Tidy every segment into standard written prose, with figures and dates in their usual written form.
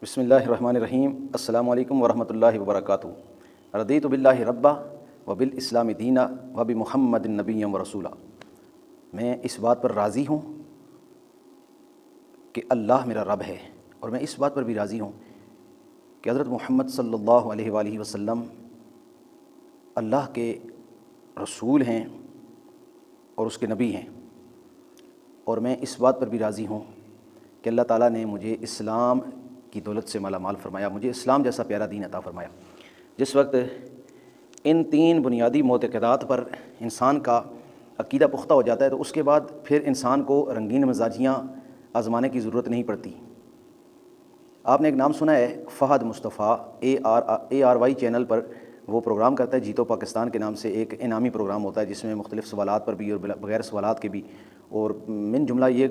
بسم اللہ الرحمن الرحیم۔ السلام علیکم ورحمۃ اللہ وبرکاتہ۔ رضیت باللہ ربا وبالاسلام دینا وبمحمد نبی و رسولا۔ میں اس بات پر راضی ہوں کہ اللہ میرا رب ہے، اور میں اس بات پر بھی راضی ہوں کہ حضرت محمد صلی اللہ علیہ وآلہ وسلم اللہ کے رسول ہیں اور اس کے نبی ہیں۔ اور میں اس بات پر بھی راضی ہوں کہ اللہ تعالیٰ نے مجھے اسلام کی دولت سے مالا مال فرمایا، مجھے اسلام جیسا پیارا دین عطا فرمایا۔ جس وقت ان تین بنیادی معتقدات پر انسان کا عقیدہ پختہ ہو جاتا ہے تو اس کے بعد پھر انسان کو رنگین مزاجیاں آزمانے کی ضرورت نہیں پڑتی۔ آپ نے ایک نام سنا ہے، فہد مصطفیٰ، ARY چینل پر وہ پروگرام کرتا ہے، جیتو پاکستان کے نام سے ایک انعامی پروگرام ہوتا ہے جس میں مختلف سوالات پر بھی اور بغیر سوالات کے بھی، اور من جملہ یہ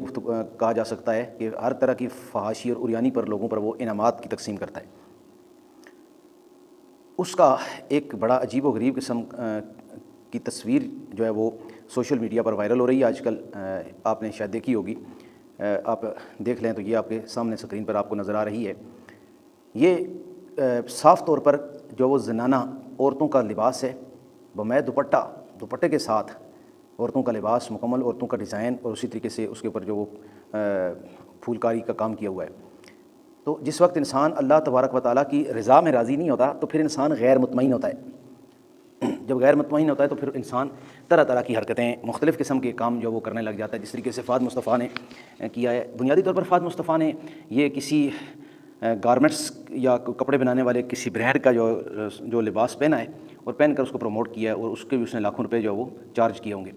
کہا جا سکتا ہے کہ ہر طرح کی فحاشی اور عریانی پر لوگوں پر وہ انعامات کی تقسیم کرتا ہے۔ اس کا ایک بڑا عجیب و غریب قسم کی تصویر جو ہے وہ سوشل میڈیا پر وائرل ہو رہی ہے آج کل، آپ نے شاید دیکھی ہوگی، آپ دیکھ لیں تو یہ آپ کے سامنے اسکرین پر آپ کو نظر آ رہی ہے۔ یہ صاف طور پر جو وہ زنانہ عورتوں کا لباس ہے، بمائے دوپٹے کے ساتھ عورتوں کا لباس، مکمل عورتوں کا ڈیزائن، اور اسی طریقے سے اس کے اوپر جو وہ پھولکاری کا کام کیا ہوا ہے۔ تو جس وقت انسان اللہ تبارک و تعالیٰ کی رضا میں راضی نہیں ہوتا تو پھر انسان غیر مطمئن ہوتا ہے۔ جب غیر مطمئن ہوتا ہے تو پھر انسان طرح طرح کی حرکتیں، مختلف قسم کے کام جو وہ کرنے لگ جاتا ہے، جس طریقے سے فہد مصطفیٰ نے کیا ہے۔ بنیادی طور پر فہد مصطفیٰ نے یہ کسی گارمنٹس یا کپڑے بنانے والے کسی برانڈ کا جو لباس پہنا ہے اور پہن کر اس کو پروموٹ کیا ہے، اور اس کے بھی اس نے لاکھوں روپے جو وہ چارج کیے ہوں گے۔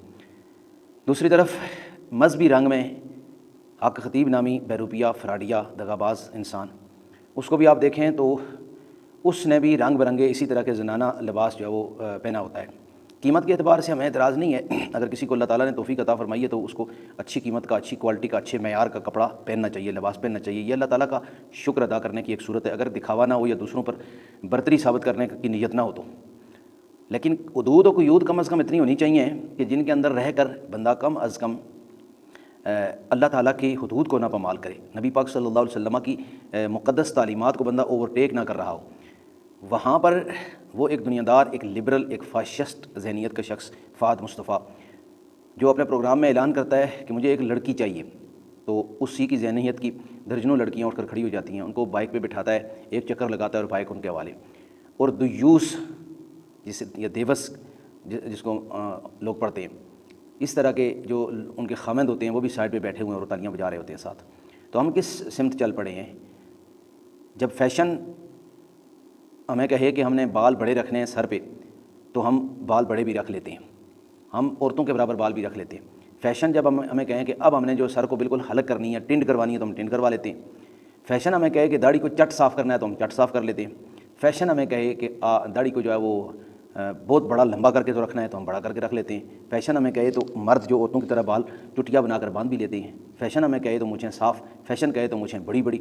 دوسری طرف مذہبی رنگ میں حق خطیب نامی بہروپیہ فراڈیا دغاباز انسان، اس کو بھی آپ دیکھیں تو اس نے بھی رنگ برنگے اسی طرح کے زنانہ لباس جو ہے وہ پہنا ہوتا ہے۔ قیمت کے اعتبار سے ہمیں اعتراض نہیں ہے، اگر کسی کو اللہ تعالیٰ نے توفیق عطا فرمائی ہے تو اس کو اچھی قیمت کا، اچھی کوالٹی کا، اچھے معیار کا کپڑا پہننا چاہیے، لباس پہننا چاہیے۔ یہ اللہ تعالیٰ کا شکر ادا کرنے کی ایک صورت ہے، اگر دکھاوا نہ ہو یا دوسروں پر برتری ثابت کرنے کی نیت نہ ہو تو۔ لیکن حدود و قیود کم از کم اتنی ہونی چاہیے کہ جن کے اندر رہ کر بندہ کم از کم اللہ تعالیٰ کی حدود کو نہ پامال کرے، نبی پاک صلی اللہ علیہ وسلم کی مقدس تعلیمات کو بندہ اوورٹیک نہ کر رہا ہو۔ وہاں پر وہ ایک دنیا دار، ایک لبرل، ایک فاشسٹ ذہنیت کا شخص فہد مصطفیٰ جو اپنے پروگرام میں اعلان کرتا ہے کہ مجھے ایک لڑکی چاہیے، تو اسی کی ذہنیت کی درجنوں لڑکیاں اٹھ کر کھڑی ہو جاتی ہیں، ان کو بائک پہ بٹھاتا ہے، ایک چکر لگاتا ہے اور بائک ان کے حوالے۔ اور دیوس یا دیوس جس کو لوگ پڑھتے ہیں، اس طرح کے جو ان کے خامند ہوتے ہیں وہ بھی سائڈ پہ بیٹھے ہوئے ہیں اور تالیاں بجا رہے ہوتے ہیں ساتھ۔ تو ہم کس سمت چل پڑے ہیں؟ جب فیشن ہمیں کہے کہ ہم نے بال بڑے رکھنے ہیں سر پہ، تو ہم بال بڑے بھی رکھ لیتے ہیں، ہم عورتوں کے برابر بال بھی رکھ لیتے ہیں۔ فیشن جب ہمیں کہیں کہ اب ہم نے جو سر کو بالکل حلق کرنی ہے، ٹنڈ کروانی ہے، تو ہم ٹنڈ کروا لیتے ہیں۔ فیشن ہمیں کہے کہ داڑھی کو چٹ صاف کرنا ہے تو ہم چٹ صاف کر لیتے ہیں۔ فیشن ہمیں کہے کہ داڑھی کو جو ہے وہ بہت بڑا لمبا کر کے تو رکھنا ہے تو ہم بڑا کر کے رکھ لیتے ہیں۔ فیشن ہمیں کہے تو مرد جو عورتوں کی طرح بال چٹیا بنا کر باندھ بھی لیتے ہیں۔ فیشن ہمیں کہے تو مونچھیں صاف، فیشن کہے تو مونچھیں بڑی بڑی۔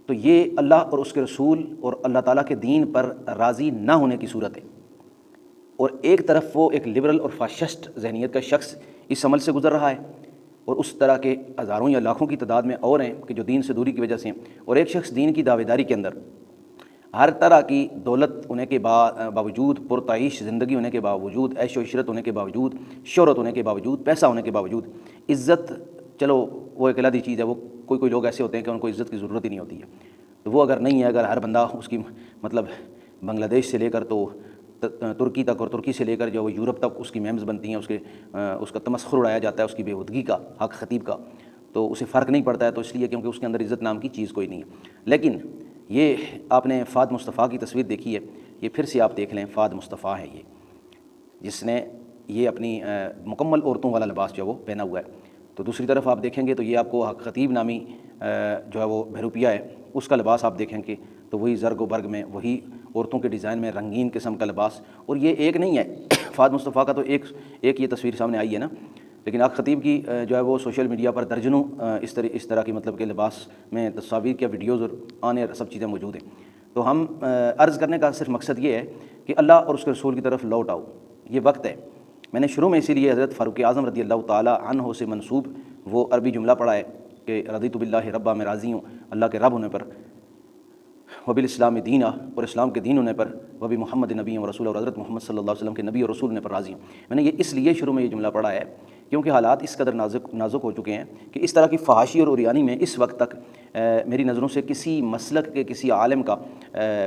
تو یہ اللہ اور اس کے رسول اور اللہ تعالیٰ کے دین پر راضی نہ ہونے کی صورت ہے۔ اور ایک طرف وہ ایک لبرل اور فاشسٹ ذہنیت کا شخص اس عمل سے گزر رہا ہے، اور اس طرح کے ہزاروں یا لاکھوں کی تعداد میں اور ہیں کہ جو دین سے دوری کی وجہ سے ہیں، اور ایک شخص دین کی دعویداری کے اندر ہر طرح کی دولت ہونے کے باوجود، پرتعیش زندگی ہونے کے باوجود، عیش و عشرت ہونے کے باوجود، شہرت ہونے کے باوجود، پیسہ ہونے کے باوجود، عزت چلو وہ ایک علیحدہ چیز ہے، وہ کوئی لوگ ایسے ہوتے ہیں کہ ان کو عزت کی ضرورت ہی نہیں ہوتی ہے، تو وہ اگر نہیں ہے، اگر ہر بندہ اس کی مطلب بنگلہ دیش سے لے کر تو ترکی تک، اور ترکی سے لے کر جو وہ یورپ تک اس کی میمز بنتی ہیں، اس کا تمسخر اڑایا جاتا ہے، اس کی بے ہودگی کا، حق خطیب کا، تو اسے فرق نہیں پڑتا ہے، تو اس لیے کیونکہ اس کے اندر عزت نام کی چیز کوئی نہیں ہے۔ لیکن یہ آپ نے فہد مصطفیٰ کی تصویر دیکھی ہے، یہ پھر سے آپ دیکھ لیں، فہد مصطفیٰ ہے یہ، جس نے یہ اپنی مکمل عورتوں والا لباس جو ہے وہ پہنا ہوا ہے۔ تو دوسری طرف آپ دیکھیں گے تو یہ آپ کو حق خطیب نامی جو ہے وہ بہروپیہ ہے، اس کا لباس آپ دیکھیں گے تو وہی زرگ و برگ میں، وہی عورتوں کے ڈیزائن میں رنگین قسم کا لباس۔ اور یہ ایک نہیں ہے، فہد مصطفیٰ کا تو ایک یہ تصویر سامنے آئی ہے نا، لیکن حق خطیب کی جو ہے وہ سوشل میڈیا پر درجنوں اس طرح کی مطلب کہ لباس میں تصاویر کے ویڈیوز اور آنے سب چیزیں موجود ہیں۔ تو ہم عرض کرنے کا صرف مقصد یہ ہے کہ اللہ اور اس کے رسول کی طرف لوٹ آؤ، یہ وقت ہے۔ میں نے شروع میں اسی لیے حضرت فاروق اعظم رضی اللہ تعالیٰ عنہ سے منسوب وہ عربی جملہ پڑھا ہے کہ رضیت باللہ ربا، میں راضی ہوں اللہ کے رب ہونے پر۔ وبل اسلام دینہ، اور اسلام کے دین ہونے پر، وبی محمد نبی و رسول، اور حضرت محمد صلی اللہ علیہ وسلم کے نبی اور رسول ہونے پر راضی ہوں۔ میں نے یہ اس لیے شروع میں یہ جملہ پڑھا ہے کیونکہ حالات اس قدر نازک ہو چکے ہیں کہ اس طرح کی فحاشی اور عریانی میں اس وقت تک میری نظروں سے کسی مسلک کے کسی عالم کا،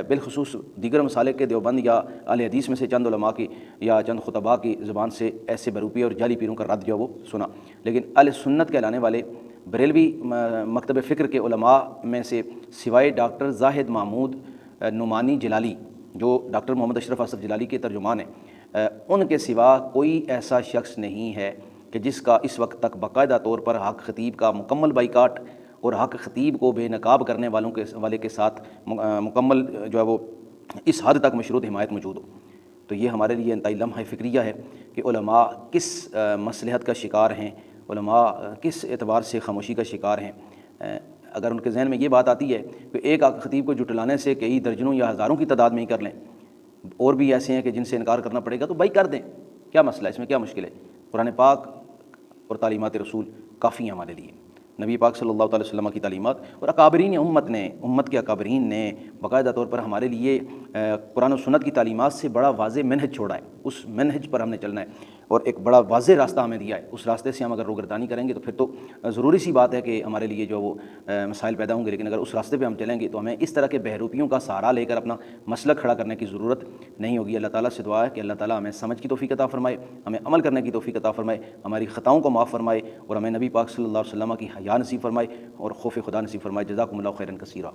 بالخصوص دیگر مسالک کے دیوبند یا اہل حدیث میں سے چند علماء کی یا چند خطباء کی زبان سے ایسے بروپی اور جعلی پیروں کا رد جو وہ سنا، لیکن اہل سنت کہلانے والے بریلوی مکتب فکر کے علماء میں سے سوائے ڈاکٹر زاہد محمود نعمانی جلالی، جو ڈاکٹر محمد اشرف اسد جلالی کے ترجمان ہیں، ان کے سوا کوئی ایسا شخص نہیں ہے کہ جس کا اس وقت تک باقاعدہ طور پر حق خطیب کا مکمل بائیکاٹ اور حق خطیب کو بے نقاب کرنے والے کے ساتھ مکمل جو ہے وہ اس حد تک مشروط حمایت موجود ہو۔ تو یہ ہمارے لیے انتہائی لمحہ فکریہ ہے کہ علماء کس مصلحت کا شکار ہیں، علماء کس اعتبار سے خاموشی کا شکار ہیں۔ اگر ان کے ذہن میں یہ بات آتی ہے کہ ایک حق خطیب کو جھٹلانے سے کئی درجنوں یا ہزاروں کی تعداد میں ہی کر لیں، اور بھی ایسے ہیں کہ جن سے انکار کرنا پڑے گا تو بھائی کر دیں، کیا مسئلہ ہے، اس میں کیا مشکل ہے؟ قرآن پاک اور تعلیمات رسول کافی ہیں ہمارے لیے، نبی پاک صلی اللہ علیہ وسلم کی تعلیمات، اور اکابرین امت کے اکابرین نے باقاعدہ طور پر ہمارے لیے قرآن و سنت کی تعلیمات سے بڑا واضح منہج چھوڑا ہے، اس منہج پر ہم نے چلنا ہے اور ایک بڑا واضح راستہ ہمیں دیا ہے۔ اس راستے سے ہم اگر روگردانی کریں گے تو پھر تو ضروری سی بات ہے کہ ہمارے لیے جو وہ مسائل پیدا ہوں گے، لیکن اگر اس راستے پہ ہم چلیں گے تو ہمیں اس طرح کے بہروپیوں کا سہارا لے کر اپنا مسلک کھڑا کرنے کی ضرورت نہیں ہوگی۔ اللہ تعالیٰ سے دعا ہے کہ اللہ تعالیٰ ہمیں سمجھ کی توفیق عطا فرمائے، ہمیں عمل کرنے کی توفیق عطا فرمائے، ہماری خطاؤں کو معاف فرمائے، اور ہمیں نبی پاک صلی اللہ علیہ وسلم کی حیا نصیب فرمائے اور خوف خدا نصیب فرمائے۔ جزاکم اللہ خیرا کثیرا۔